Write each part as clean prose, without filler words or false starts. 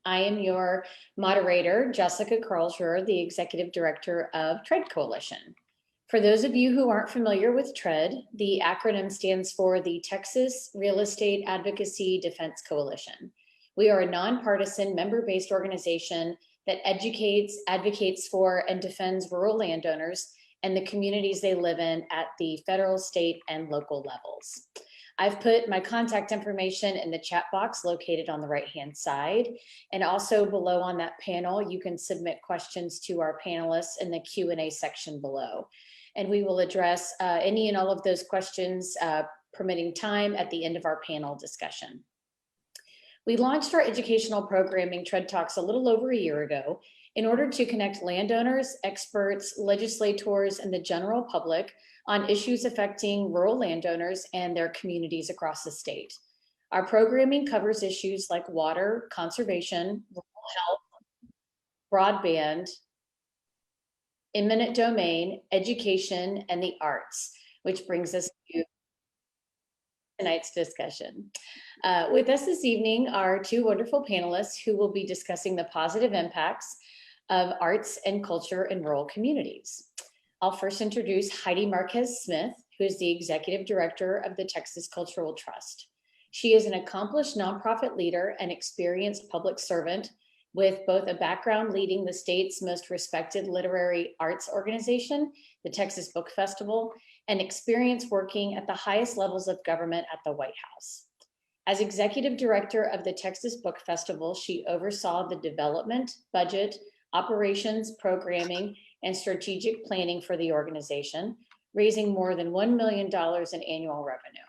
I am your moderator, Jessica Carlsruher, the Executive Director of TREAD Coalition. For those of you who aren't familiar with TREAD, the acronym stands for the Texas Real Estate Advocacy Defense Coalition. We are a nonpartisan, member-based organization that educates, advocates for, and defends rural landowners and the communities they live in at the federal, state, and local levels. I've put my contact information in the chat box located on the right-hand side. And also below on that panel, you can submit questions to our panelists in the Q&A section below. And we will address any and all of those questions, permitting time, at the end of our panel discussion. We launched our educational programming, TREAD Talks, a little over a year ago in order to connect landowners, experts, legislators, and the general public on issues affecting rural landowners and their communities across the state. Our programming covers issues like water, conservation, rural health, broadband, eminent domain, education, and the arts, which brings us to tonight's discussion. With us this evening are two wonderful panelists who will be discussing the positive impacts of arts and culture in rural communities. I'll first introduce Heidi Marquez Smith, who is the Executive Director of the Texas Cultural Trust. She is an accomplished nonprofit leader and experienced public servant with both a background leading the state's most respected literary arts organization, the Texas Book Festival, and experience working at the highest levels of government at the White House. As Executive Director of the Texas Book Festival, she oversaw the development, budget, operations, programming, and strategic planning for the organization, raising more than $1 million in annual revenue.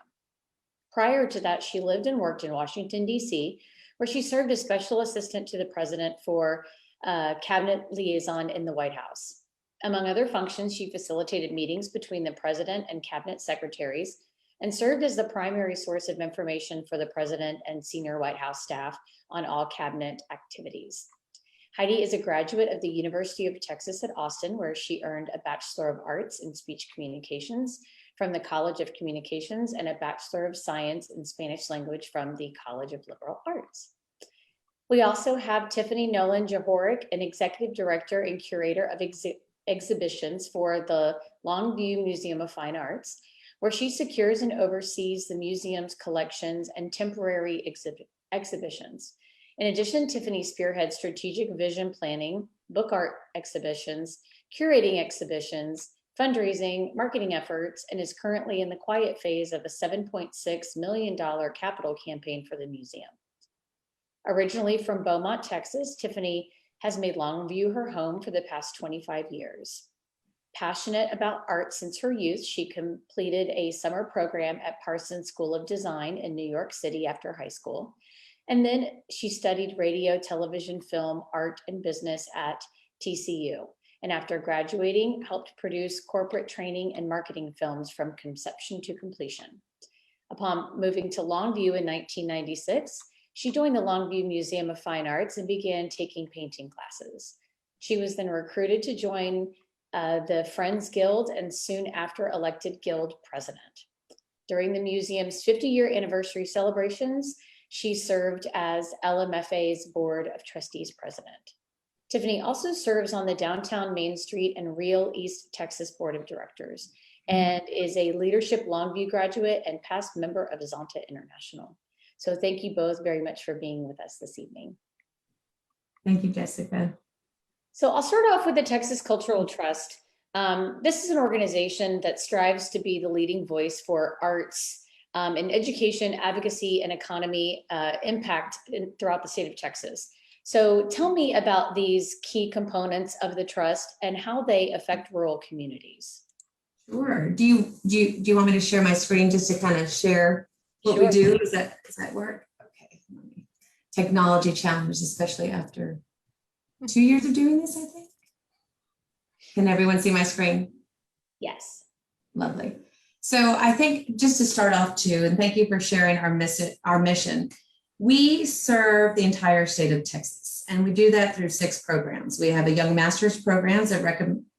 Prior to that, she lived and worked in Washington, D.C., where she served as Special Assistant to the President for Cabinet Liaison in the White House. Among other functions, she facilitated meetings between the President and Cabinet Secretaries and served as the primary source of information for the President and senior White House staff on all Cabinet activities. Heidi is a graduate of the University of Texas at Austin, where she earned a Bachelor of Arts in Speech Communications from the College of Communications and a Bachelor of Science in Spanish Language from the College of Liberal Arts. We also have Tiffany Nolan Jehorek, an Executive Director and Curator of Exhibitions for the Longview Museum of Fine Arts, where she secures and oversees the museum's collections and temporary exhibitions. In addition, Tiffany spearheads strategic vision planning, book art exhibitions, curating exhibitions, fundraising, marketing efforts, and is currently in the quiet phase of a $7.6 million capital campaign for the museum. Originally from Beaumont, Texas, Tiffany has made Longview her home for the past 25 years. Passionate about art since her youth, she completed a summer program at Parsons School of Design in New York City after high school. And then she studied radio, television, film, art, and business at TCU. And after graduating, helped produce corporate training and marketing films from conception to completion. Upon moving to Longview in 1996, she joined the Longview Museum of Fine Arts and began taking painting classes. She was then recruited to join the Friends Guild and soon after elected Guild president. During the museum's 50-year anniversary celebrations, she served as LMFA's Board of Trustees president. Tiffany also serves on the Downtown Main Street and Real East Texas Board of Directors and is a Leadership Longview graduate and past member of Zonta International. So thank you both very much for being with us this evening. Thank you, Jessica. So I'll start off with the Texas Cultural Trust. This is an organization that strives to be the leading voice for arts and education, advocacy, and economy impact throughout the state of Texas. So tell me about these key components of the trust and how they affect rural communities. Sure. Do you want me to share my screen just to kind of share what we do? Does that work? Okay. Technology challenges, especially after 2 years of doing this, I think. Can everyone see my screen? Yes. Lovely. So I think just to start off too, and thank you for sharing our mission. We serve the entire state of Texas, and we do that through 6 programs. We have a Young Masters program that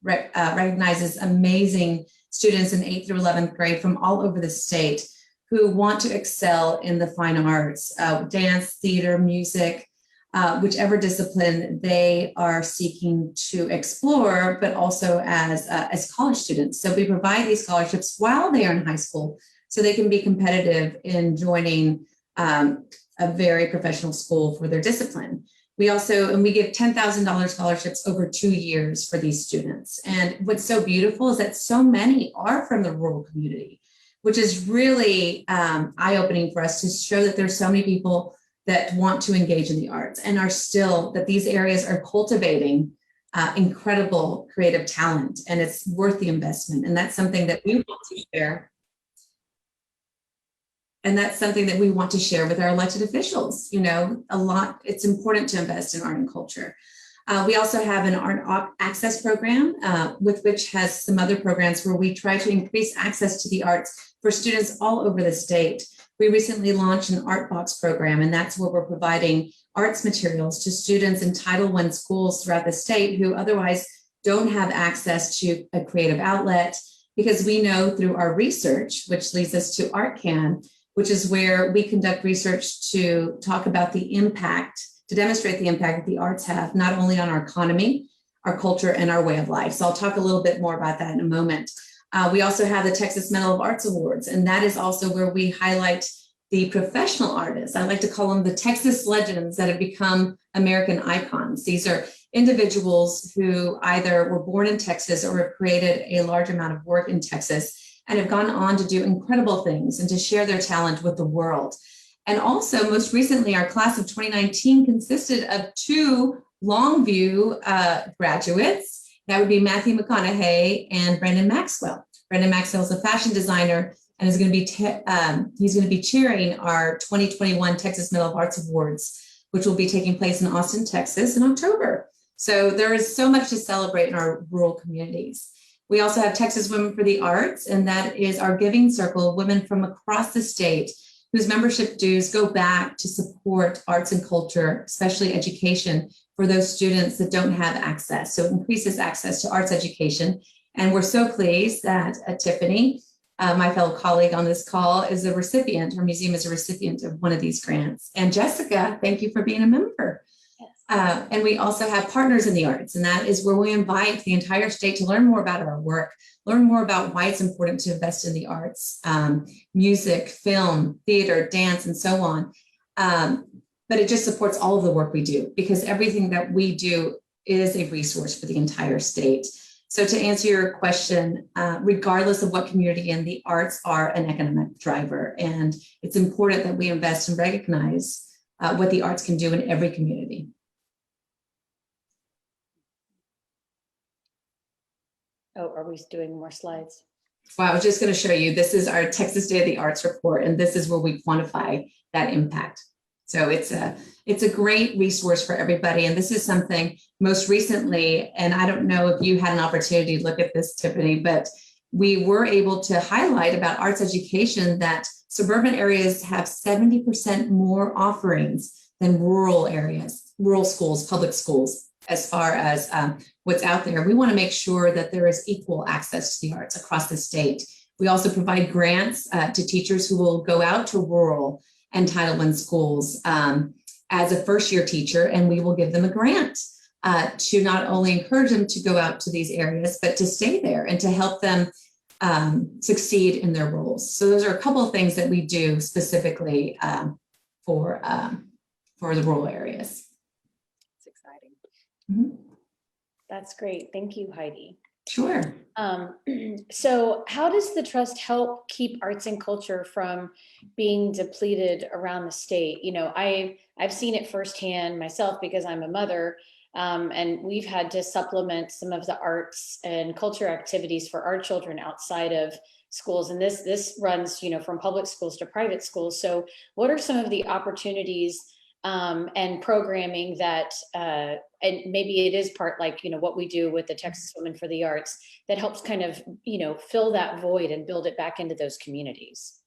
recognizes amazing students in 8th through 11th grade from all over the state who want to excel in the fine arts, dance, theater, music, whichever discipline they are seeking to explore, but also as college students. So we provide these scholarships while they are in high school, so they can be competitive in joining a very professional school for their discipline. We give $10,000 scholarships over 2 years for these students. And what's so beautiful is that so many are from the rural community, which is really eye-opening for us to show that there's so many people that want to engage in the arts and that these areas are cultivating incredible creative talent, and it's worth the investment. And that's something that we want to share. And that's something that we want to share with our elected officials. It's important to invest in art and culture. We also have an art access program, with which has some other programs where we try to increase access to the arts for students all over the state. We recently launched an Art Box program, and that's where we're providing arts materials to students in Title I schools throughout the state who otherwise don't have access to a creative outlet, because we know through our research, which leads us to ArtCan, which is where we conduct research to talk about the impact, to demonstrate the impact that the arts have, not only on our economy, our culture, and our way of life. So I'll talk a little bit more about that in a moment. We also have the Texas Medal of Arts Awards, and that is also where we highlight the professional artists. I like to call them the Texas legends that have become American icons. These are individuals who either were born in Texas or have created a large amount of work in Texas and have gone on to do incredible things and to share their talent with the world. And also, most recently, our class of 2019 consisted of 2 Longview graduates. That would be Matthew McConaughey and Brandon Maxwell. Brandon Maxwell is a fashion designer and is going to be he's going to be chairing our 2021 Texas Medal of Arts Awards, which will be taking place in Austin, Texas in October. So there is so much to celebrate in our rural communities. We also have Texas Women for the Arts, and that is our giving circle of women from across the state whose membership dues go back to support arts and culture, especially education, for those students that don't have access. So it increases access to arts education. And we're so pleased that Tiffany, my fellow colleague on this call, is a recipient. Her museum is a recipient of one of these grants. And Jessica, thank you for being a member. Yes. And we also have Partners in the Arts, and that is where we invite the entire state to learn more about our work, learn more about why it's important to invest in the arts, music, film, theater, dance, and so on. But it just supports all of the work we do, because everything that we do is a resource for the entire state. So to answer your question, regardless of what community in, the arts are an economic driver, and it's important that we invest and recognize what the arts can do in every community. Oh, are we doing more slides? Well, I was just going to show you, this is our Texas Day of the Arts report, and this is where we quantify that impact. So it's a great resource for everybody. And this is something most recently, and I don't know if you had an opportunity to look at this, Tiffany, but we were able to highlight about arts education that suburban areas have 70% more offerings than rural areas, rural schools, public schools, as far as what's out there. We want to make sure that there is equal access to the arts across the state. We also provide grants to teachers who will go out to rural and Title I schools as a first-year teacher, and we will give them a grant to not only encourage them to go out to these areas, but to stay there and to help them succeed in their roles. So those are a couple of things that we do specifically for the rural areas. It's exciting. Mm-hmm. That's great. Thank you, Heidi. Sure. So how does the trust help keep arts and culture from being depleted around the state? You know, I've seen it firsthand myself because I'm a mother, and we've had to supplement some of the arts and culture activities for our children outside of schools. And this runs, you know, from public schools to private schools. So what are some of the opportunities and programming that, and maybe it is part like, you know, what we do with the Texas Women for the Arts that helps kind of, you know, fill that void and build it back into those communities?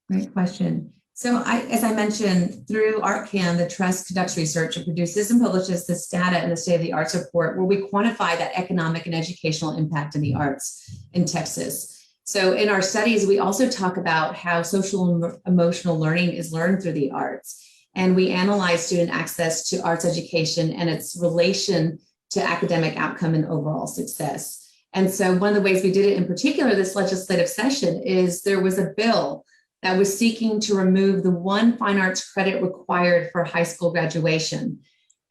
Great question. So as I mentioned, through ArtCan, the Trust conducts research and produces and publishes this data in the State of the Arts report, where we quantify that economic and educational impact in the arts in Texas. So in our studies, we also talk about how social and emotional learning is learned through the arts. And we analyze student access to arts education and its relation to academic outcome and overall success. And so one of the ways we did it in particular this legislative session is there was a bill that was seeking to remove the one fine arts credit required for high school graduation.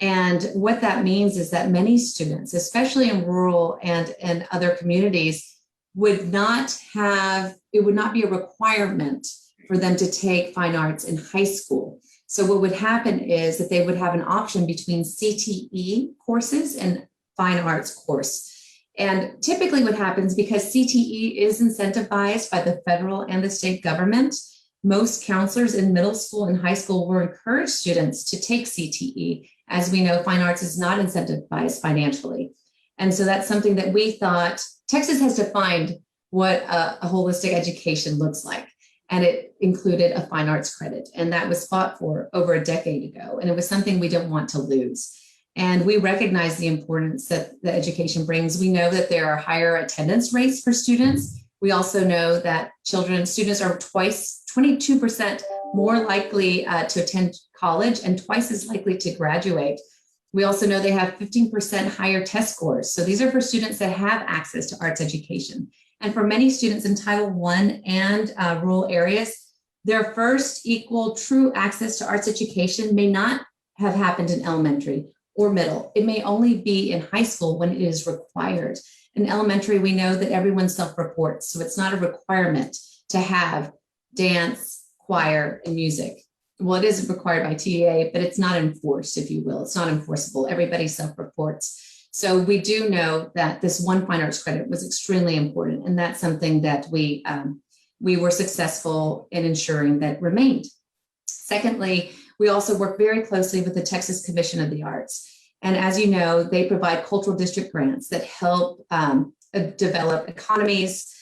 And what that means is that many students, especially in rural and other communities, would not be a requirement for them to take fine arts in high school. So what would happen is that they would have an option between CTE courses and fine arts course. And typically what happens, because CTE is incentivized by the federal and the state government, most counselors in middle school and high school will encourage students to take CTE. As we know, fine arts is not incentivized financially. And so that's something that we thought Texas has defined what a holistic education looks like. And it included a fine arts credit. And that was fought for over a decade ago. And it was something we don't want to lose. And we recognize the importance that the education brings. We know that there are higher attendance rates for students. We also know that students are 22% more likely to attend college and twice as likely to graduate. We also know they have 15% higher test scores. So these are for students that have access to arts education. And for many students in Title I and rural areas, their first equal true access to arts education may not have happened in elementary or middle. It may only be in high school when it is required. In elementary, we know that everyone self-reports, so it's not a requirement to have dance, choir, and music. Well, it is required by TEA, but it's not enforced, if you will. It's not enforceable. Everybody self-reports. So we do know that this one fine arts credit was extremely important, and that's something that we were successful in ensuring that remained. Secondly, we also work very closely with the Texas Commission of the Arts. And as you know, they provide cultural district grants that help develop economies.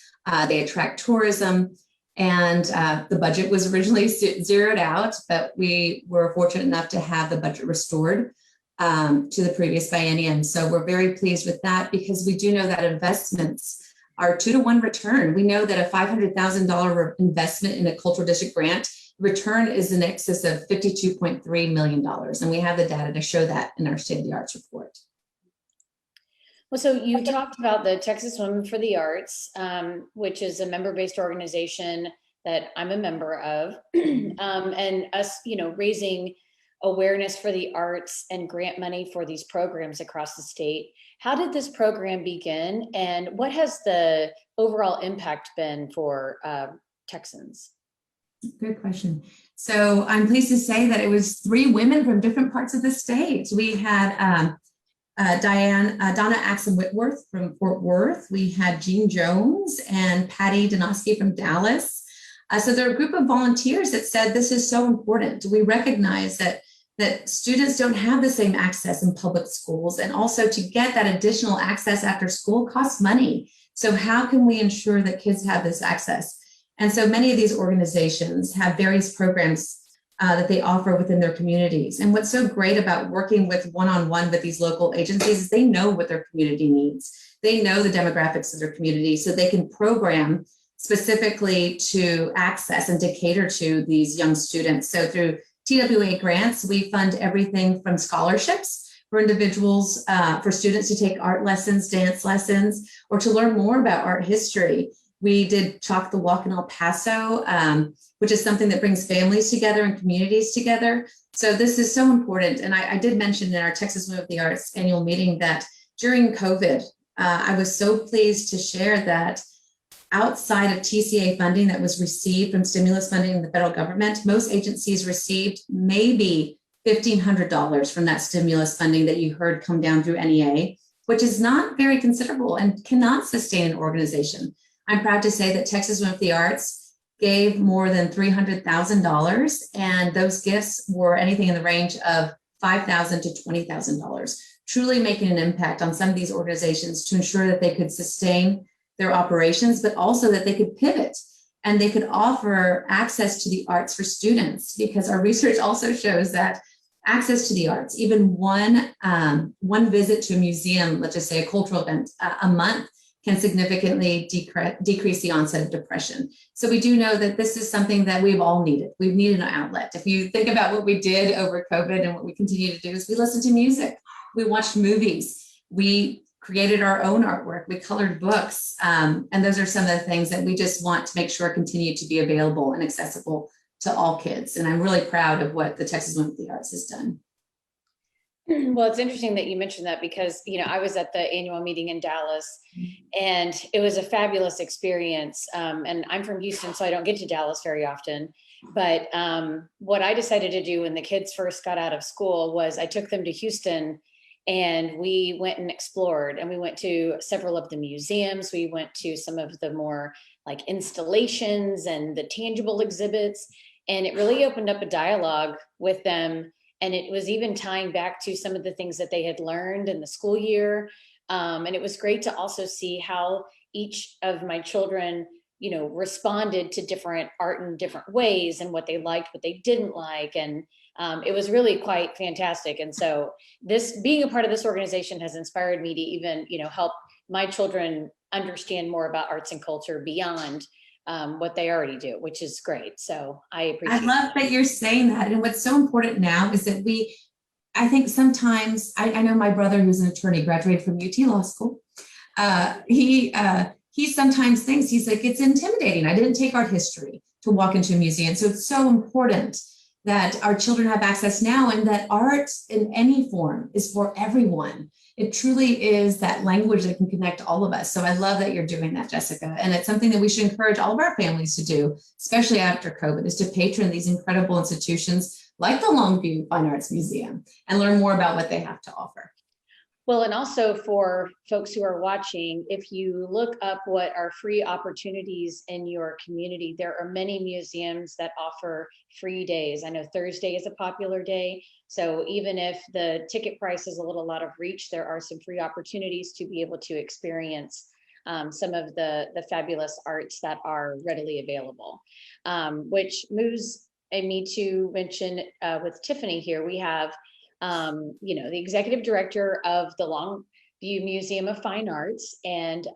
They attract tourism. And the budget was originally zeroed out, but we were fortunate enough to have the budget restored to the previous biennium. So we're very pleased with that, because we do know that investments are 2-to-1 return. We know that a $500,000 investment in a cultural district grant return is in excess of $52.3 million. And we have the data to show that in our State of the Arts report. Well, so you talked about the Texas Women for the Arts, which is a member-based organization that I'm a member of, and us, raising awareness for the arts and grant money for these programs across the state. How did this program begin, and what has the overall impact been for Texans? Good question. So I'm pleased to say that it was 3 women from different parts of the state. We had Donna Axon-Whitworth from Fort Worth. We had Jean Jones and Patty Donosky from Dallas. So there are a group of volunteers that said this is so important. We recognize that students don't have the same access in public schools, and also to get that additional access after school costs money. So how can we ensure that kids have this access? And so many of these organizations have various programs that they offer within their communities. And what's so great about working with one-on-one with these local agencies is they know what their community needs. They know the demographics of their community, so they can program specifically to access and to cater to these young students. So through TWA grants, we fund everything from scholarships for individuals, for students to take art lessons, dance lessons, or to learn more about art history. We did Chalk the Walk in El Paso, which is something that brings families together and communities together. So this is so important. And I did mention in our Texas Women of the Arts annual meeting that during COVID, I was so pleased to share that outside of TCA funding that was received from stimulus funding in the federal government, most agencies received maybe $1,500 from that stimulus funding that you heard come down through NEA, which is not very considerable and cannot sustain an organization. I'm proud to say that Texas Women of the Arts gave more than $300,000, and those gifts were anything in the range of $5,000 to $20,000, truly making an impact on some of these organizations to ensure that they could sustain their operations, but also that they could pivot and they could offer access to the arts for students, because our research also shows that access to the arts, even one visit to a museum, let's just say a cultural event a month, can significantly decrease the onset of depression. So we do know that this is something that we've all needed. We've needed an outlet. If you think about what we did over COVID and what we continue to do is we listened to music, we watched movies, we created our own artwork, we colored books. And those are some of the things that we just want to make sure continue to be available and accessible to all kids. And I'm really proud of what the Texas Women for the Arts has done. Well, it's interesting that you mentioned that because, I was at the annual meeting in Dallas and it was a fabulous experience. And I'm from Houston, so I don't get to Dallas very often. But what I decided to do when the kids first got out of school was I took them to Houston and we went and explored, and we went to several of the museums. We went to some of the more like installations and the tangible exhibits. And it really opened up a dialogue with them. And it was even tying back to some of the things that they had learned in the school year. And it was great to also see how each of my children, responded to different art in different ways and what they liked, what they didn't like. And it was really quite fantastic. And so this being a part of this organization has inspired me to even, help my children understand more about arts and culture beyond what they already do, which is great. So I appreciate I love that you're saying that. And what's so important now is that I think sometimes, I know my brother who's an attorney, graduated from UT Law School. He sometimes thinks, he's like, it's intimidating. I didn't take art history to walk into a museum. So it's so important that our children have access now and that art in any form is for everyone. It truly is that language that can connect all of us. So I love that you're doing that, Jessica. And it's something that we should encourage all of our families to do, especially after COVID, is to patron these incredible institutions like the Longview Fine Arts Museum and learn more about what they have to offer. Well, and also for folks who are watching, if you look up what are free opportunities in your community, there are many museums that offer free days. I know Thursday is a popular day. So even if the ticket price is a little out of reach, there are some free opportunities to be able to experience some of the fabulous arts that are readily available, which moves me to mention with Tiffany here, we have the executive director of the Longview Museum of Fine Arts. And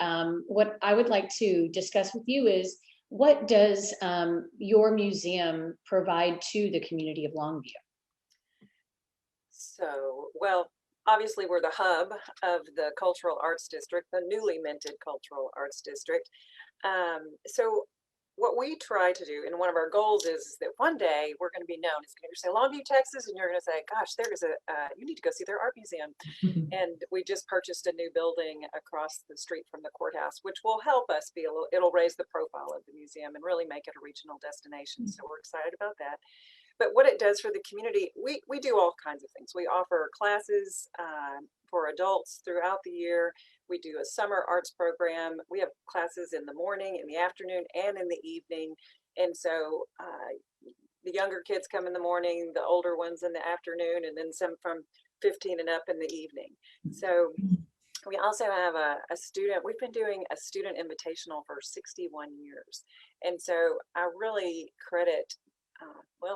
what I would like to discuss with you is, what does your museum provide to the community of Longview? So, well, obviously we're the hub of the Cultural Arts District, the newly minted Cultural Arts District. So what we try to do, and one of our goals is that one day we're going to be known. It's going to say Longview, Texas, and you're going to say, gosh, there is you need to go see their art museum. And we just purchased a new building across the street from the courthouse, which will help us it'll raise the profile of the museum and really make it a regional destination. So we're excited about that. But what it does for the community, we do all kinds of things. We offer classes for adults throughout the year. We do a summer arts program. We have classes in the morning, in the afternoon, and in the evening. And so the younger kids come in the morning, the older ones in the afternoon, and then some from 15 and up in the evening. So we also have a student, we've been doing a student invitational for 61 years. And so I really credit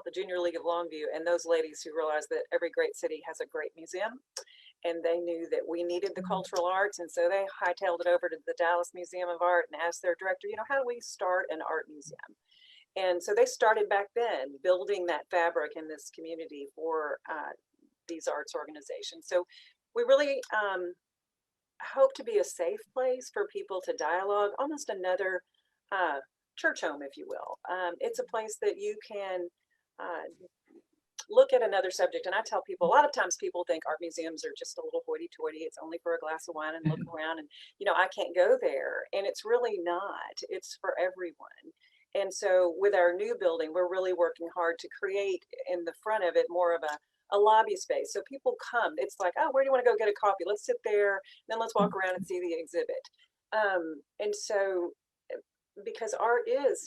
the Junior League of Longview and those ladies who realized that every great city has a great museum, and they knew that we needed the cultural arts, and so they hightailed it over to the Dallas Museum of Art and asked their director, how do we start an art museum? And so they started back then building that fabric in this community for these arts organizations. So we really hope to be a safe place for people to dialogue, almost another church home, if you will. It's a place that you can look at another subject. And I tell people, a lot of times people think art museums are just a little hoity-toity. It's only for a glass of wine and look around and, I can't go there. And it's really not. It's for everyone. And so with our new building, we're really working hard to create in the front of it more of a lobby space. So people come, it's like, oh, where do you want to go get a coffee? Let's sit there, then let's walk around and see the exhibit. And so because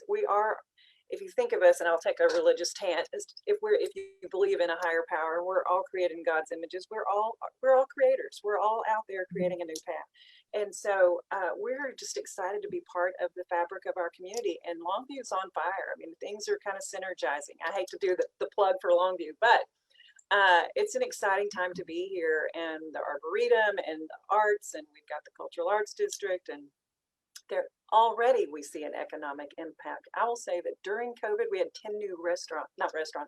we are, if you think of us, and I'll take a religious tangent, if you believe in a higher power, we're all created in God's images. We're all creators. We're all out there creating a new path. And so we're just excited to be part of the fabric of our community. And Longview's on fire. I mean, things are kind of synergizing. I hate to do the plug for Longview, but it's an exciting time to be here, and the Arboretum and the arts, and we've got the Cultural Arts District, and there already we see an economic impact. I will say that during COVID, we had 10 new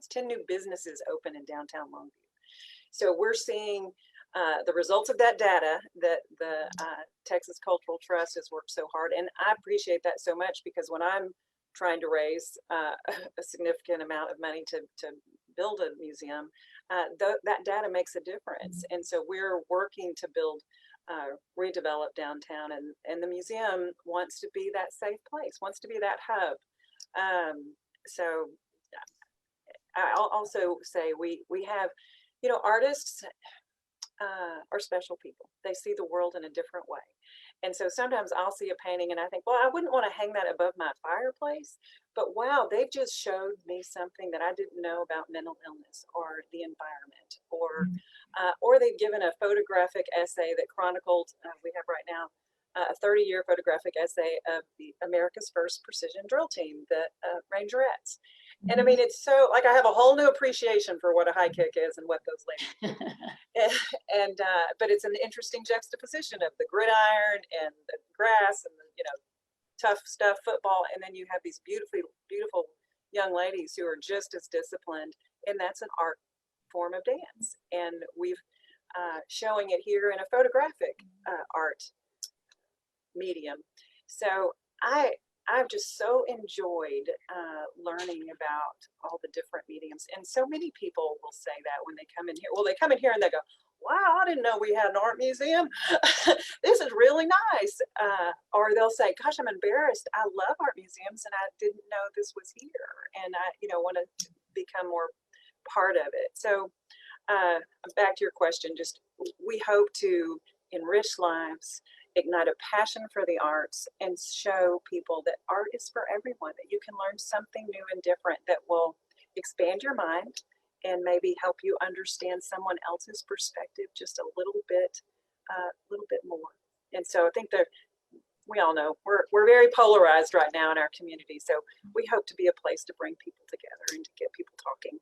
10 new businesses open in downtown Longview. So we're seeing the results of that data that the Texas Cultural Trust has worked so hard. And I appreciate that so much, because when I'm trying to raise a significant amount of money to build a museum, that data makes a difference. And so we're working to build, redevelop downtown, and the museum wants to be that safe place, wants to be that hub. So I'll also say we have, you know, artists are special people. They see the world in a different way. And so sometimes I'll see a painting and I think, well, I wouldn't want to hang that above my fireplace, but wow, they've just showed me something that I didn't know about mental illness or the environment, or they've given a photographic essay that chronicled, we have right now a 30-year photographic essay of the America's first precision drill team, the Rangerettes. And I mean, it's so, like, I have a whole new appreciation for what a high kick is and what those ladies do. But it's an interesting juxtaposition of the gridiron and the grass and the, you know, tough stuff, football. And then you have these beautiful young ladies who are just as disciplined. And that's an art form of dance. And we've showing it here in a photographic art medium. So I've just so enjoyed learning about all the different mediums. And so many people will say that when they come in here. Well, they come in here and they go, wow, I didn't know we had an art museum. This is really nice. Or they'll say, gosh, I'm embarrassed. I love art museums and I didn't know this was here. And I, you know, want to become more part of it. So back to your question, just we hope to enrich lives, ignite a passion for the arts, and show people that art is for everyone, that you can learn something new and different that will expand your mind and maybe help you understand someone else's perspective just a little bit more. And so I think that we all know we're very polarized right now in our community. So we hope to be a place to bring people together and to get people talking.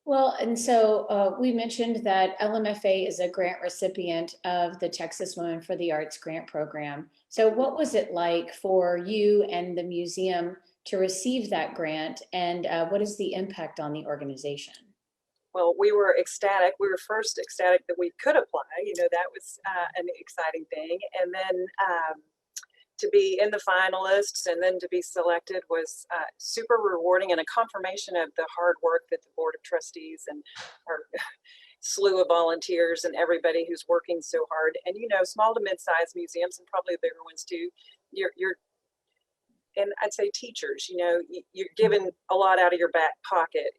Well, and so we mentioned that LMFA is a grant recipient of the Texas Women for the Arts grant program. So what was it like for you and the museum to receive that grant, and what is the impact on the organization? Well, we were ecstatic. We were first ecstatic that we could apply. You know, that was an exciting thing. And then to be in the finalists and then to be selected was super rewarding, and a confirmation of the hard work that the Board of Trustees and our slew of volunteers and everybody who's working so hard. And, you know, small to mid-sized museums, and probably bigger ones too, and I'd say teachers, you know, you're giving a lot out of your back pocket.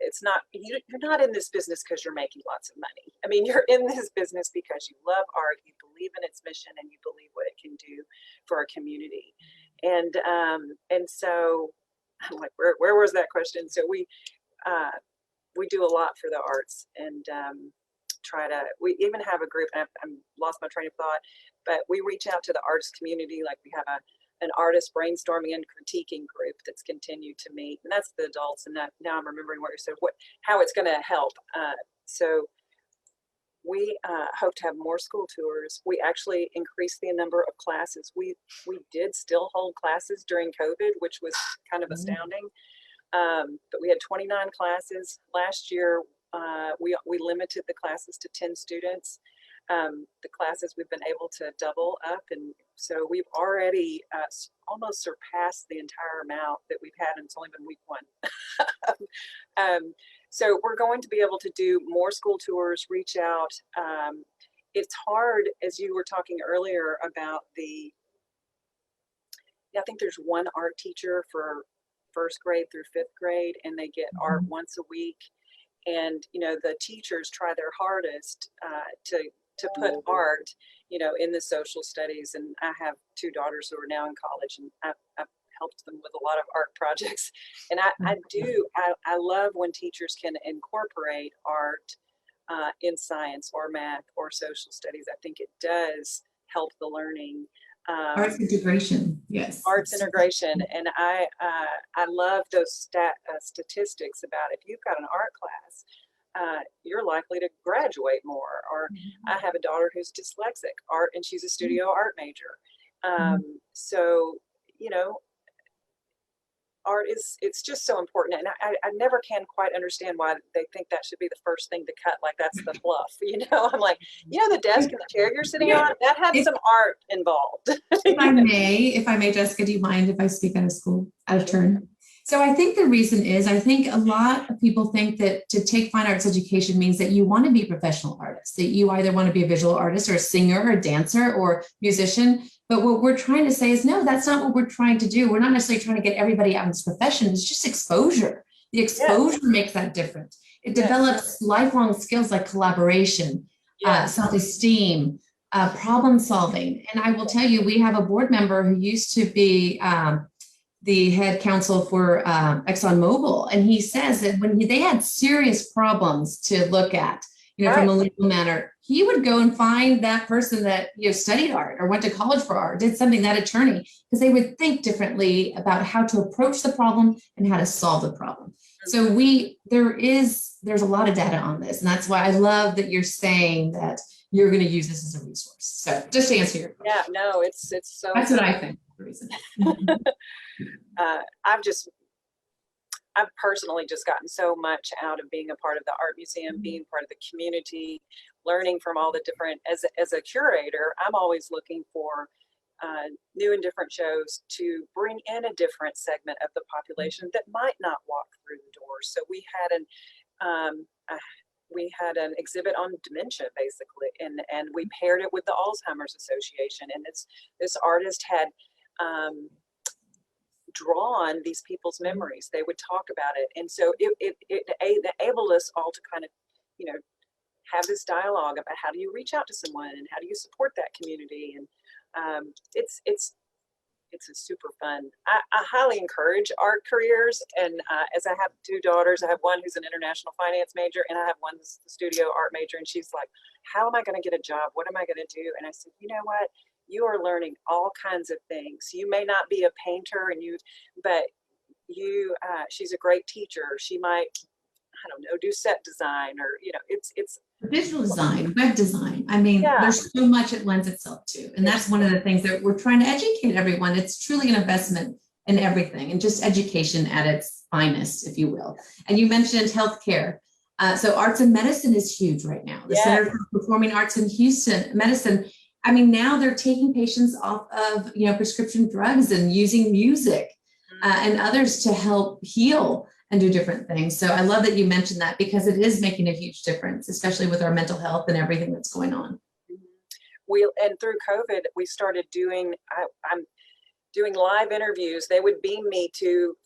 It's not, you're not in this business because you're making lots of money. I mean, you're in this business because you love art, you believe in its mission, and you believe what it can do for our community. And so I'm like, where was that question? So we do a lot for the arts, and we even have a group, and I'm lost my train of thought, but we reach out to the arts community. Like, we have an artist brainstorming and critiquing group that's continued to meet, and that's the adults. And now I'm remembering what you said, how it's going to help. So we hope to have more school tours. We actually increased the number of classes. We did still hold classes during COVID, which was kind of astounding. But we had 29 classes last year. We limited the classes to 10 students. The classes we've been able to double up, and so we've already almost surpassed the entire amount that we've had, and it's only been week 1. So we're going to be able to do more school tours, reach out. It's hard, as you were talking earlier about I think there's one art teacher for 1st grade through 5th grade, and they get art once a week. And, you know, the teachers try their hardest to put art, you know, in the social studies. And I have 2 daughters who are now in college, and I've helped them with a lot of art projects. And I love when teachers can incorporate art in science or math or social studies. I think it does help the learning. Arts integration, yes. Arts integration. And I love those statistics about, if you've got an art class, you're likely to graduate more. Or I have a daughter who's dyslexic, and she's a studio art major. So, you know, art it's just so important. And I never can quite understand why they think that should be the first thing to cut. Like that's the fluff, you know, I'm like, you know, the desk and the chair you're sitting on, that had some art involved. If I may, Jessica, do you mind if I speak out of turn? So I think the reason is, I think a lot of people think that to take fine arts education means that you want to be a professional artist, that you either want to be a visual artist or a singer or a dancer or musician. But what we're trying to say is, no, that's not what we're trying to do. We're not necessarily trying to get everybody out in this profession. It's just exposure. The exposure makes that difference. It develops lifelong skills like collaboration, self-esteem, problem solving. And I will tell you, we have a board member who used to be the head counsel for ExxonMobil. And he says that when they had serious problems to look at, you know, from a legal manner, he would go and find that person that, you know, studied art or went to college for art, did something, that attorney, because they would think differently about how to approach the problem and how to solve the problem. So there's a lot of data on this. And that's why I love that you're saying that you're going to use this as a resource. So just to answer your question. Yeah, no, it's so. That's what I think. The reason. I've personally just gotten so much out of being a part of the art museum, being part of the community, learning from all the different, as a curator, I'm always looking for new and different shows to bring in a different segment of the population that might not walk through the door. So we had an exhibit on dementia, basically, and we paired it with the Alzheimer's Association, and this artist had drawn these people's memories. They would talk about it, and so it enabled us all to kind of, you know, have this dialogue about how do you reach out to someone and how do you support that community. And it's a super fun. I highly encourage art careers, and as I have two daughters, I have one who's an international finance major, and I have one who's a studio art major, and she's like, how am I going to get a job? What am I going to do? And I said, you know what? You are learning all kinds of things. You may not be a painter, but she's a great teacher. She might, I don't know, do set design, or, you know, it's visual design, web design. I mean, there's so much it lends itself to. And that's one of the things that we're trying to educate everyone. It's truly an investment in everything, and just education at its finest, if you will. And you mentioned healthcare. So arts and medicine is huge right now. The Center for Performing Arts in Houston Medicine. I mean, now they're taking patients off of, you know, prescription drugs and using music and others to help heal and do different things. So I love that you mentioned that, because it is making a huge difference, especially with our mental health and everything that's going on. And through COVID, we started doing, I'm doing live interviews. They would beam me to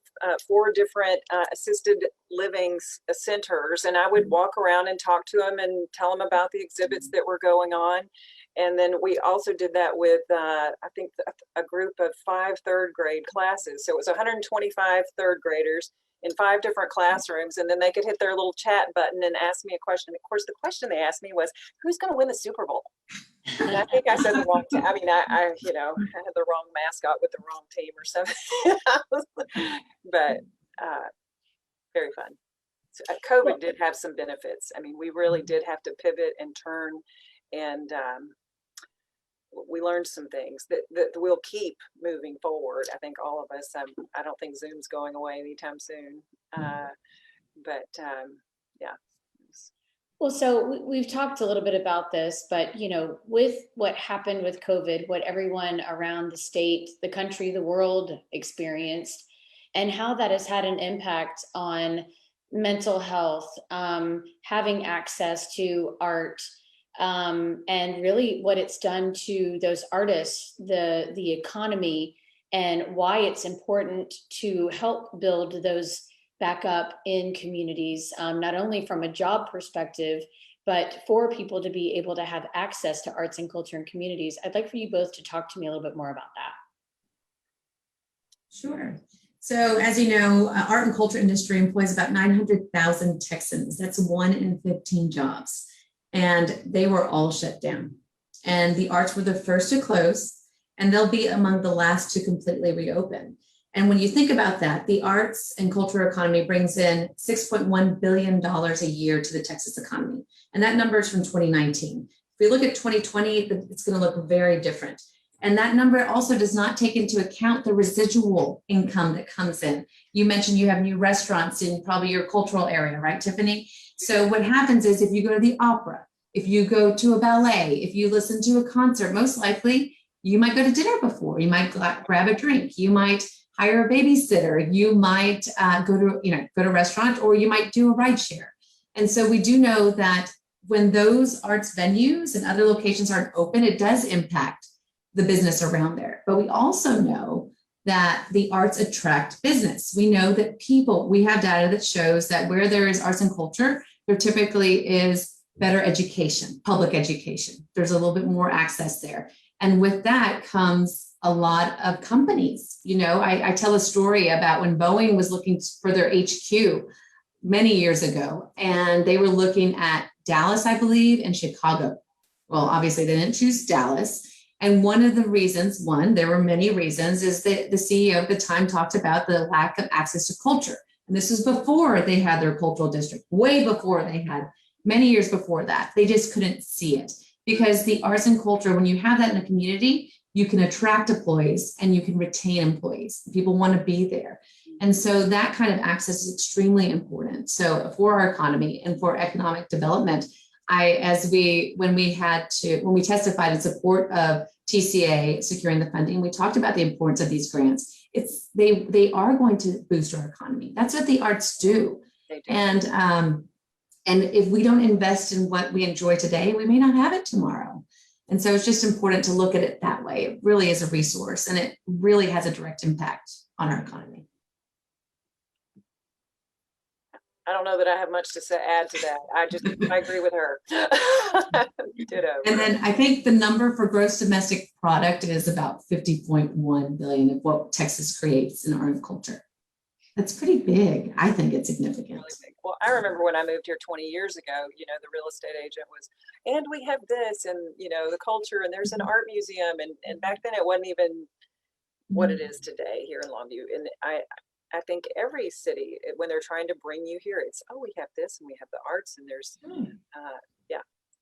4 different assisted living centers, and I would walk around and talk to them and tell them about the exhibits that were going on. And then we also did that with, I think, a group of 5 third grade classes. So it was 125 third graders in 5 different classrooms, and then they could hit their little chat button and ask me a question. Of course, the question they asked me was, who's going to win the Super Bowl? And I think I said the wrong I mean, I you know, I had the wrong mascot with the wrong team or something. But very fun. So, COVID did have some benefits. I mean, we really did have to pivot and turn, and we learned some things that we'll keep moving forward. I think all of us, I don't think Zoom's going away anytime soon. But yeah. Well, so we've talked a little bit about this, but, you know, with what happened with COVID, what everyone around the state, the country, the world experienced, and how that has had an impact on mental health, having access to art, and really what it's done to those artists, the economy, and why it's important to help build those back up in communities, not only from a job perspective, but for people to be able to have access to arts and culture and communities. I'd like for you both to talk to me a little bit more about that. Sure. So as you know, art and culture industry employs about 900,000 Texans. That's 1 in 15 jobs. And they were all shut down. And the arts were the first to close, and they'll be among the last to completely reopen. And when you think about that, the arts and culture economy brings in $6.1 billion a year to the Texas economy. And that number is from 2019. If we look at 2020, it's going to look very different. And that number also does not take into account the residual income that comes in. You mentioned you have new restaurants in probably your cultural area, right, Tiffany? So what happens is if you go to the opera, if you go to a ballet, if you listen to a concert, most likely you might go to dinner before, you might grab a drink, you might hire a babysitter, you might go to a restaurant, or you might do a ride share. And so we do know that when those arts venues and other locations aren't open, it does impact the business around there. But we also know that the arts attract business. We know that we have data that shows that where there is arts and culture, there typically is better education, public education. There's a little bit more access there. And with that comes a lot of companies. I tell a story about when Boeing was looking for their HQ many years ago, and they were looking at Dallas, I believe, and Chicago. Well, obviously they didn't choose Dallas. And one of the reasons, there were many reasons, is that the CEO at the time talked about the lack of access to culture. And this was before they had their cultural district, way before they had, many years before that. They just couldn't see it, because the arts and culture, when you have that in a community, you can attract employees and you can retain employees. People want to be there. And so that kind of access is extremely important. So for our economy and for economic development, when we testified in support of TCA securing the funding, we talked about the importance of these grants. They are going to boost our economy. That's what the arts do. They do. And if we don't invest in what we enjoy today, we may not have it tomorrow. And so it's just important to look at it that way. It really is a resource, and it really has a direct impact on our economy. I don't know that I have much to add to that. I agree with her. Ditto. And then I think the number for gross domestic product is about 50.1 billion of what Texas creates in art and culture. That's pretty big. I think it's significant. Really big. Well, I remember when I moved here 20 years ago, the real estate agent was, and we have this, and the culture, and there's an art museum, and back then it wasn't even what it is today here in Longview. And I think every city, when they're trying to bring you here, it's, oh, we have this and we have the arts, and there's,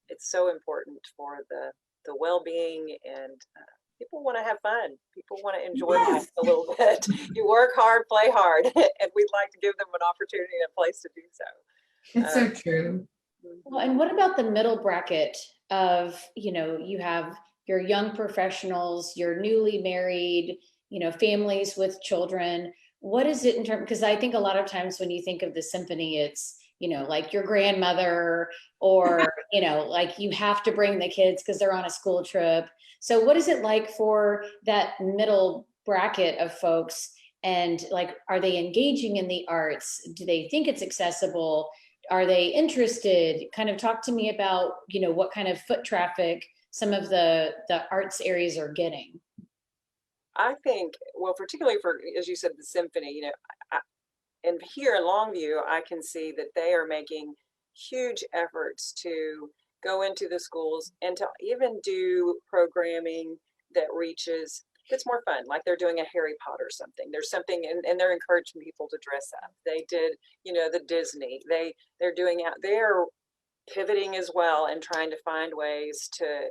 it's so important for the well-being, and people want to have fun. People want to enjoy life a little bit. You work hard, play hard, and we'd like to give them an opportunity and a place to do so. It's so true. Well, and what about the middle bracket of, you have your young professionals, your newly married, families with children. What is it in terms, because I think a lot of times when you think of the symphony, it's, like your grandmother, or, like you have to bring the kids because they're on a school trip. So what is it like for that middle bracket of folks? And like, are they engaging in the arts? Do they think it's accessible? Are they interested? Kind of talk to me about, what kind of foot traffic some of the arts areas are getting. I think, well, particularly for, as you said, the symphony, and here in Longview, I can see that they are making huge efforts to go into the schools and to even do programming that's more fun, like they're doing a Harry Potter something. There's something, and they're encouraging people to dress up. They did, the Disney. They're pivoting as well and trying to find ways to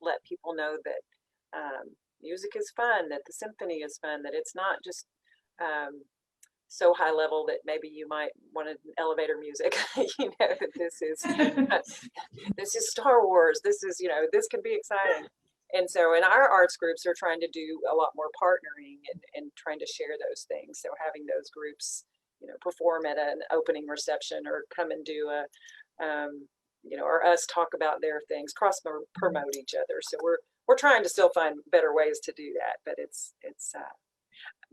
let people know that music is fun, that the symphony is fun, that it's not just so high level that maybe you might want an elevator music. That this is Star Wars. This is, this can be exciting. And so in our arts groups, they're trying to do a lot more partnering and trying to share those things. So having those groups, perform at an opening reception, or come and do or us talk about their things, cross promote each other. So we're trying to still find better ways to do that, but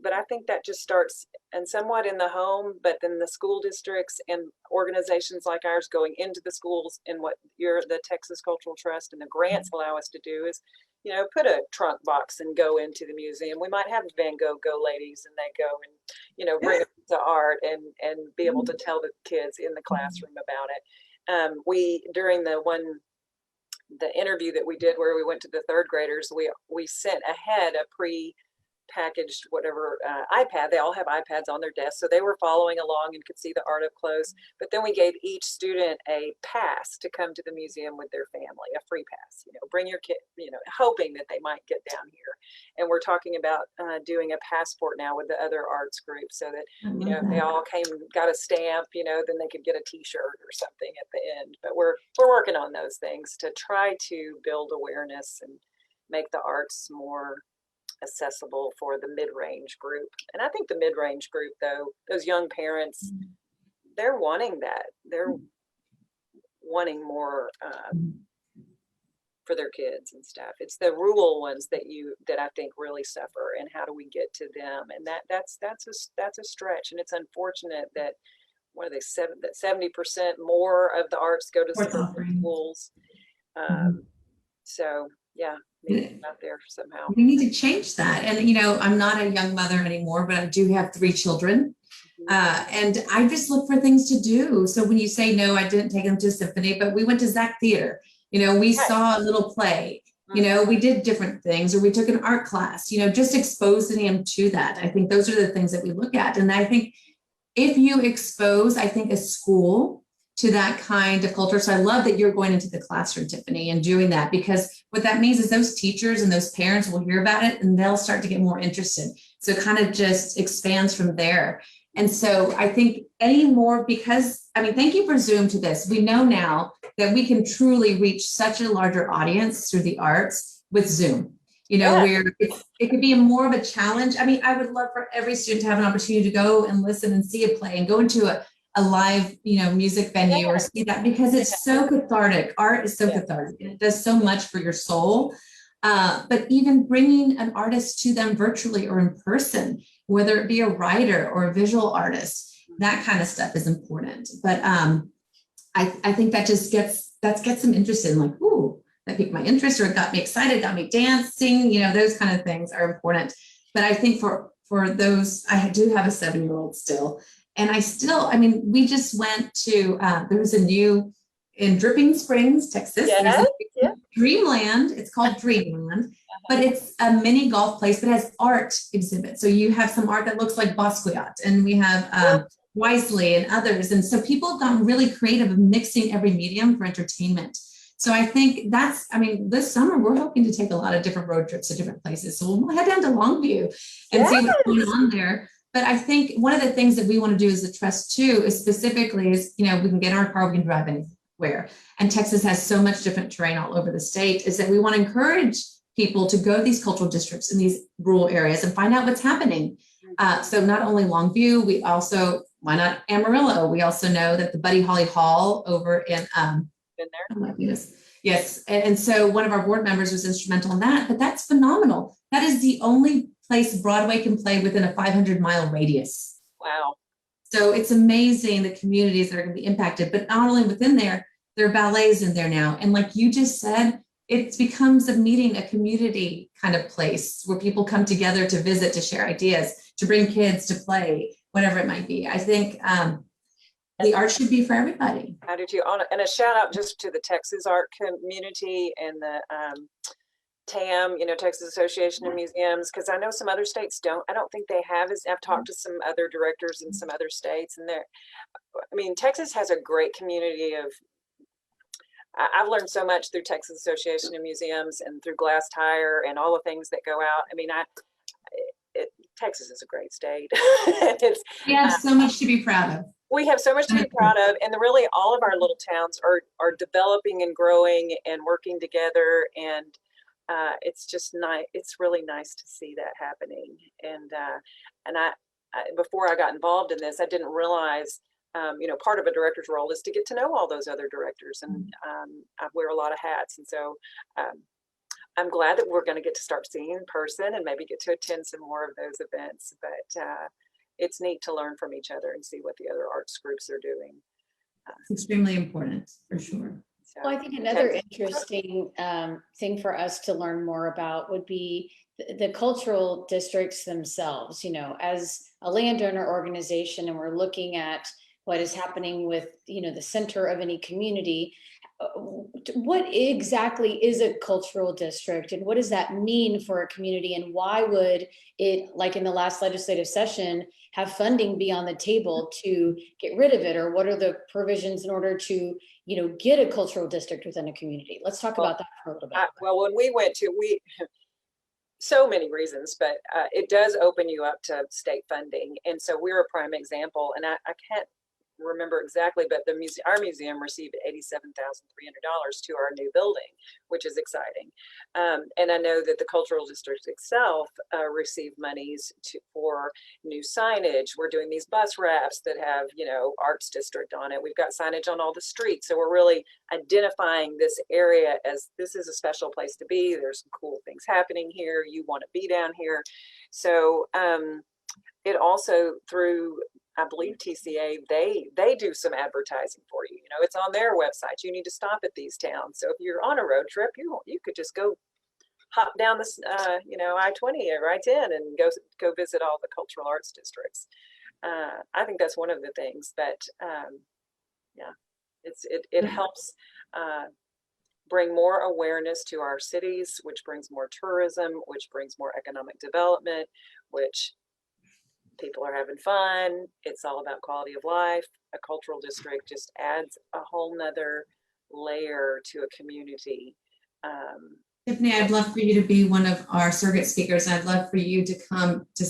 but I think that just starts and somewhat in the home, but then the school districts and organizations like ours going into the schools, and what the Texas Cultural Trust and the grants allow us to do is, put a trunk box and go into the museum. We might have Van Gogh Go ladies, and they go and, bring it to art and be able to tell the kids in the classroom about it. During the interview that we did where we went to the third graders, we sent ahead a packaged whatever iPad. They all have iPads on their desk, so they were following along and could see the art up close. But then we gave each student a pass to come to the museum with their family, a free pass, bring your kid, hoping that they might get down here. And we're talking about doing a passport now with the other arts group, so that, if they all came, got a stamp, then they could get a t-shirt or something at the end. But we're working on those things to try to build awareness and make the arts more accessible for the mid-range group. And I think the mid-range group, though, those young parents, they're wanting that. They're wanting more for their kids and stuff. It's the rural ones that I think really suffer, and how do we get to them? And that's a stretch, and it's unfortunate that what are they, 70% more of the arts go to schools. So yeah, maybe out there somehow. We need to change that. And I'm not a young mother anymore, but I do have 3 children. And I just look for things to do. So when you say no, I didn't take them to symphony, but we went to Zach Theater. We saw a little play. We did different things, or we took an art class. Just exposing them to that. I think those are the things that we look at. And I think if you expose, a school to that kind of culture. So I love that you're going into the classroom, Tiffany, and doing that, because what that means is those teachers and those parents will hear about it and they'll start to get more interested. So it kind of just expands from there. And so I think thank you for Zoom to this. We know now that we can truly reach such a larger audience through the arts with Zoom, where it could be more of a challenge. I would love for every student to have an opportunity to go and listen and see a play and go into a live, music venue or see that, because it's so cathartic. Art is so cathartic. It does so much for your soul. But even bringing an artist to them virtually or in person, whether it be a writer or a visual artist, that kind of stuff is important. But I think that gets them interested in, like, ooh, that piqued my interest, or it got me excited, got me dancing, those kind of things are important. But I think for those, I do have a 7-year-old still. And we just went to, there was a new, in Dripping Springs, Texas, Dreamland. It's called Dreamland, but it's a mini golf place, but it has art exhibits. So you have some art that looks like Basquiat, and we have Wisely and others. And so people have gotten really creative in mixing every medium for entertainment. So I think this summer, we're hoping to take a lot of different road trips to different places. So we'll head down to Longview and see what's going on there. But I think one of the things that we want to do as a trust too is specifically is, we can get in our car, we can drive anywhere. And Texas has so much different terrain all over the state, is that we want to encourage people to go to these cultural districts in these rural areas and find out what's happening. So not only Longview, we also, why not Amarillo? We also know that the Buddy Holly Hall over in, been there. Oh my goodness. Yes. And so one of our board members was instrumental in that, but that's phenomenal. That is the only place Broadway can play within a 500-mile radius. Wow. So it's amazing the communities that are going to be impacted, but not only within there are ballets in there now. And like you just said, it becomes a community kind of place where people come together to visit, to share ideas, to bring kids to play, whatever it might be. I think the art should be for everybody. I do too. And a shout out just to the Texas art community and the TAM, Texas Association of Museums, because I know some other states I don't think they have. I've talked to some other directors in some other states, and Texas has a great community of, I've learned so much through Texas Association of Museums and through Glass Tire and all the things that go out. Texas is a great state. So much to be proud of. We have so much to be proud of, and really all of our little towns are developing and growing and working together, and it's just nice. It's really nice to see that happening. And I before I got involved in this, I didn't realize, part of a director's role is to get to know all those other directors, and I wear a lot of hats, and so I'm glad that we're going to get to start seeing in person and maybe get to attend some more of those events. But it's neat to learn from each other and see what the other arts groups are doing. It's extremely important, for sure. So, Well, I think another interesting thing for us to learn more about would be the cultural districts themselves. As a landowner organization, and we're looking at what is happening with, the center of any community, what exactly is a cultural district, and what does that mean for a community, and why would it, like in the last legislative session, have funding be on the table to get rid of it? Or what are the provisions in order to, get a cultural district within a community? Let's talk about that for a little bit. Well, when we went to, so many reasons, but it does open you up to state funding. And so we're a prime example, and I can't remember exactly, but our museum received $87,300 to our new building, which is exciting. And I know that the cultural district itself received monies for new signage. We're doing these bus wraps that have, arts district on it. We've got signage on all the streets. So we're really identifying this area as this is a special place to be. There's some cool things happening here. You want to be down here. So it also through, I believe TCA, they do some advertising for you. It's on their website. You need to stop at these towns. So if you're on a road trip, you could just go hop down this, I-20 or I-10 and go visit all the cultural arts districts. I think that's one of the things. But yeah, it helps bring more awareness to our cities, which brings more tourism, which brings more economic development, which people are having fun. It's all about quality of life. A cultural district just adds a whole nother layer to a community. Tiffany, I'd love for you to be one of our surrogate speakers. And I'd love for you to come to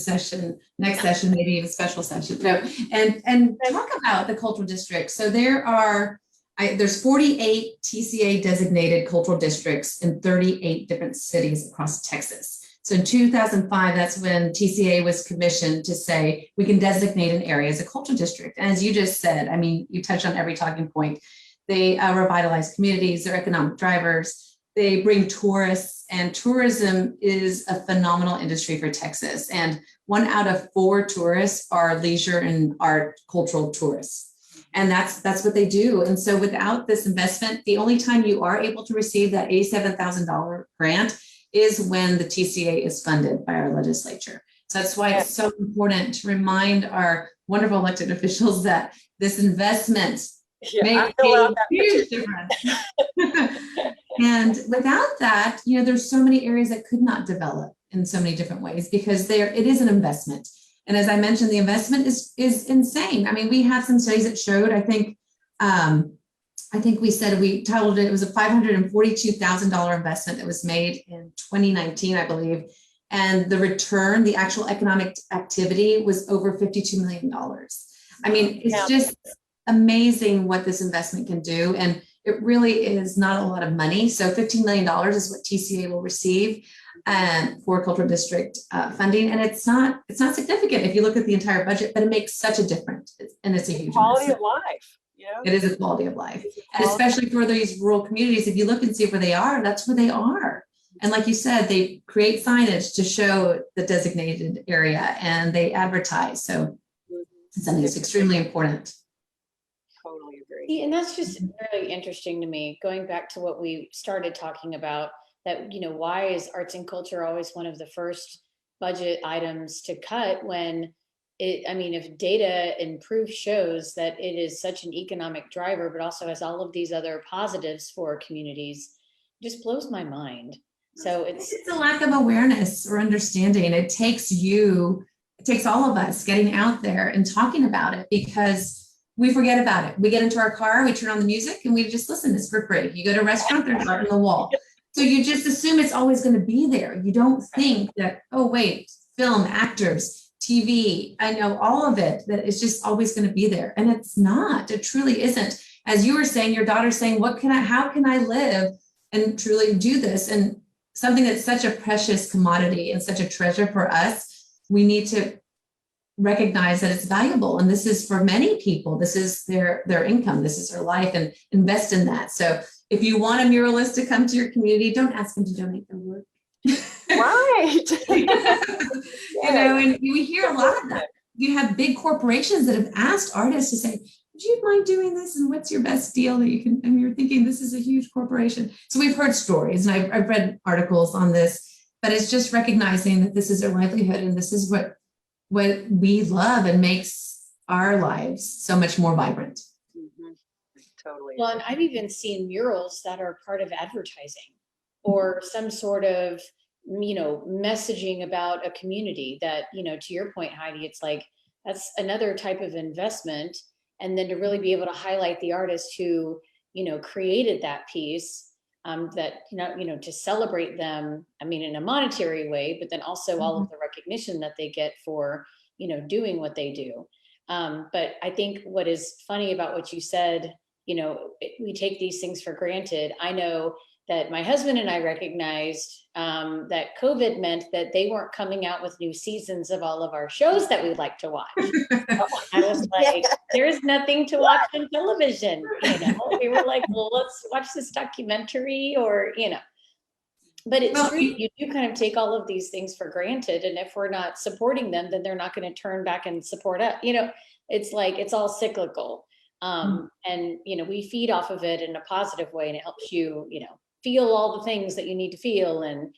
next session, maybe even special session. No, and talk about the cultural district. So there's 48 TCA designated cultural districts in 38 different cities across Texas. So in 2005, that's when TCA was commissioned to say, we can designate an area as a cultural district. And as you just said, I mean, you touched on every talking point. They revitalize communities, they're economic drivers, they bring tourists, and tourism is a phenomenal industry for Texas. And 1 out of 4 tourists are leisure and art cultural tourists. And that's what they do. And so without this investment, the only time you are able to receive that $87,000 grant is when the TCA is funded by our legislature. So that's why it's so important to remind our wonderful elected officials that this investment makes a huge difference. And without that, there's so many areas that could not develop in so many different ways because it is an investment. And as I mentioned, the investment is insane. I mean, we have some studies that showed, I think we titled it was a $542,000 investment that was made in 2019, I believe. And the return, the actual economic activity was over $52 million. I mean, it's just amazing what this investment can do. And it really is not a lot of money. So $15 million is what TCA will receive for cultural district funding. And it's not significant if you look at the entire budget, but it makes such a difference. And it's a huge quality investment. of life. It is a quality of life. And especially for these rural communities, if you look and see where they are, that's where they are. And like you said, they create signage to show the designated area and they advertise. So something that's extremely important. Totally agree. And that's just really interesting to me, going back to what we started talking about, that, why is arts and culture always one of the first budget items to cut when if data and proof shows that it is such an economic driver, but also has all of these other positives for communities, it just blows my mind. So it's a lack of awareness or understanding. It takes all of us getting out there and talking about it because we forget about it. We get into our car, we turn on the music and we just listen. It's for free. You go to a restaurant, there's art on the wall. So you just assume it's always going to be there. You don't think that, oh, wait, film, actors, TV, I know all of it, that it's just always going to be there. And it's not, it truly isn't. As you were saying, your daughter's saying, how can I live and truly do this? And something that's such a precious commodity and such a treasure for us, we need to recognize that it's valuable. And this is for many people, this is their income, this is their life, and invest in that. So if you want a muralist to come to your community, don't ask them to donate their work. Right. And we hear a lot of that. You have big corporations that have asked artists to say, would you mind doing this? And what's your best deal that you can, and you're thinking this is a huge corporation. So we've heard stories and I've read articles on this, but it's just recognizing that this is their livelihood and this is what we love and makes our lives so much more vibrant. Mm-hmm. Totally. Well, and I've even seen murals that are part of advertising or some sort of, messaging about a community that, to your point, Heidi, it's like, that's another type of investment. And then to really be able to highlight the artist who, created that piece, that, to celebrate them, I mean, in a monetary way, but then also all of the recognition that they get for, doing what they do. But I think what is funny about what you said, we take these things for granted. I know that my husband and I recognized that COVID meant that they weren't coming out with new seasons of all of our shows that we'd like to watch. I was like, there's nothing to watch on television. We were like, well, let's watch this documentary or, But it's true, you do kind of take all of these things for granted. And if we're not supporting them, then they're not going to turn back and support us. It's like, it's all cyclical. And, we feed off of it in a positive way, and it helps you, feel all the things that you need to feel and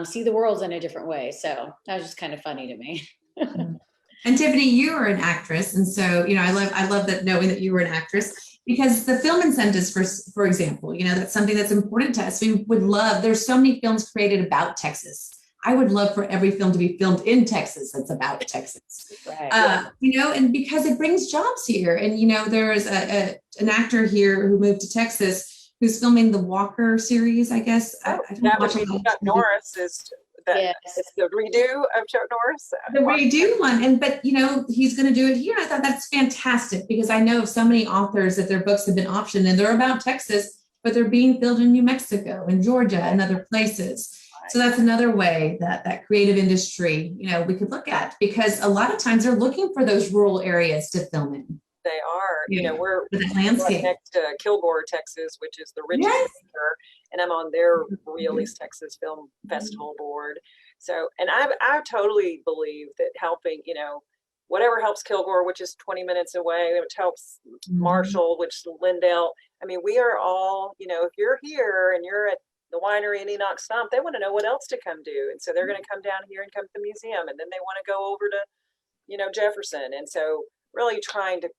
see the world in a different way. So that was just kind of funny to me. And Tiffany, you are an actress. And so, I love that, knowing that you were an actress, because the film incentives, for example, that's something that's important to us. We would love, there's so many films created about Texas. I would love for every film to be filmed in Texas that's about Texas. Right. And because it brings jobs here. And, there is an actor here who moved to Texas who's filming the Walker series, I guess. That would be Chuck Norris is it's the redo of Chuck Norris. The redo one. But he's going to do it here. I thought that's fantastic, because I know of so many authors that their books have been optioned and they're about Texas, but they're being filmed in New Mexico and Georgia and other places. So that's another way that creative industry, we could look at, because a lot of times they're looking for those rural areas to film in. They are, we're landscape next to Kilgore, Texas, which is the richest acre, and I'm on their Real East Texas Film Festival board. So, and I totally believe that helping, whatever helps Kilgore, which is 20 minutes away, which helps Marshall, which is Lindale. I mean, we are all, if you're here and you're at the winery in Enoch Stump, they want to know what else to come do. And so they're going to come down here and come to the museum, and then they want to go over to, Jefferson. And so really trying to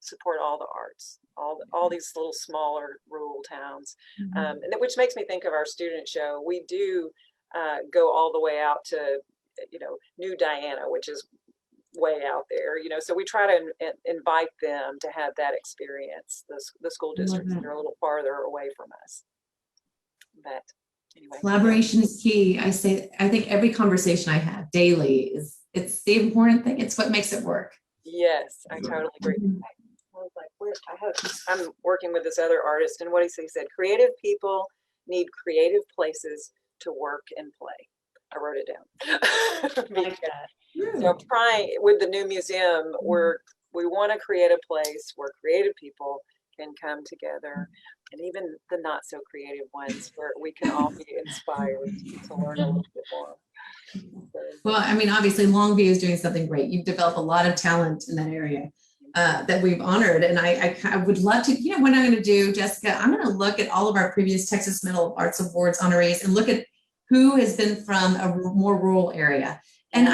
support all the arts, all these little smaller rural towns, and which makes me think of our student show. We do go all the way out to New Diana, which is way out there, so we try to invite them to have that experience, the school districts that are a little farther away from us. But anyway, collaboration is key. I think every conversation I have daily it's the important thing. It's what makes it work. Yes, I totally agree. I was like, I'm working with this other artist, and what he said, creative people need creative places to work and play. I wrote it down. So trying with the new museum, we want to create a place where creative people can come together, and even the not so creative ones, where we can all be inspired to learn a little bit more. Well, I mean, obviously Longview is doing something great. You've developed a lot of talent in that area that we've honored. And I would love to, what I'm going to do, Jessica, I'm going to look at all of our previous Texas Medal of Arts Awards honorees and look at who has been from a more rural area. And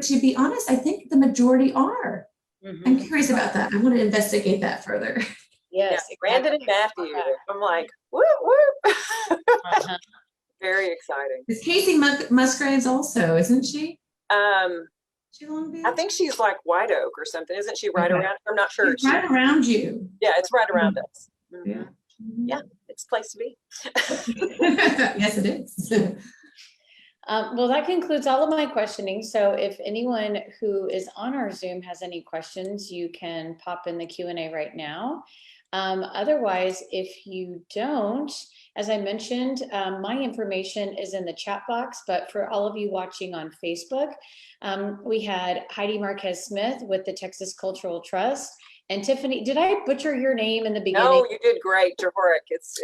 to be honest, I think the majority are. I'm curious about that. I want to investigate that further. Yes. Yeah, Brandon and Matthew. I'm like, whoop, whoop. Very exciting. Is Casey Musgraves also, isn't she? I think she's like White Oak or something. Isn't she right around? I'm not sure. She's right around you. Yeah, it's right around us. Yeah. Yeah, it's a place to be. Yes, it is. Well, that concludes all of my questioning. So if anyone who is on our Zoom has any questions, you can pop in the Q&A right now. Otherwise, if you don't, as I mentioned, my information is in the chat box, but for all of you watching on Facebook, we had Heidi Marquez Smith with the Texas Cultural Trust. And Tiffany, did I butcher your name in the beginning? No, you did great, Jehorek. It's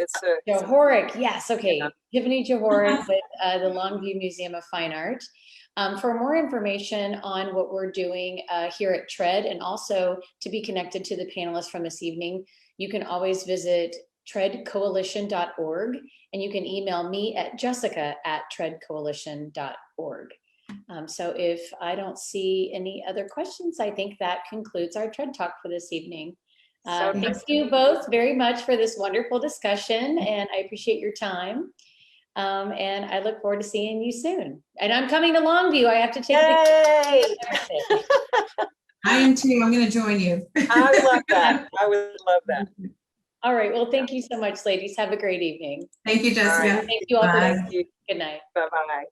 Jehorek, yes, okay. Yeah. Tiffany Jehorek with the Longview Museum of Fine Art. For more information on what we're doing here at TRED, and also to be connected to the panelists from this evening, you can always visit treadcoalition.org, and you can email me at jessica@treadcoalition.org. So if I don't see any other questions, I think that concludes our TRED Talk for this evening. Thank you both very much for this wonderful discussion, and I appreciate your time. And I look forward to seeing you soon. And I'm coming to Longview. I have to take Yay! I am too. I'm going to join you. I love that. I would love that. All right. Well, thank you so much, ladies. Have a great evening. Thank you, All right. Jessica. Thank you all for Bye. listening. Good night. Bye-bye.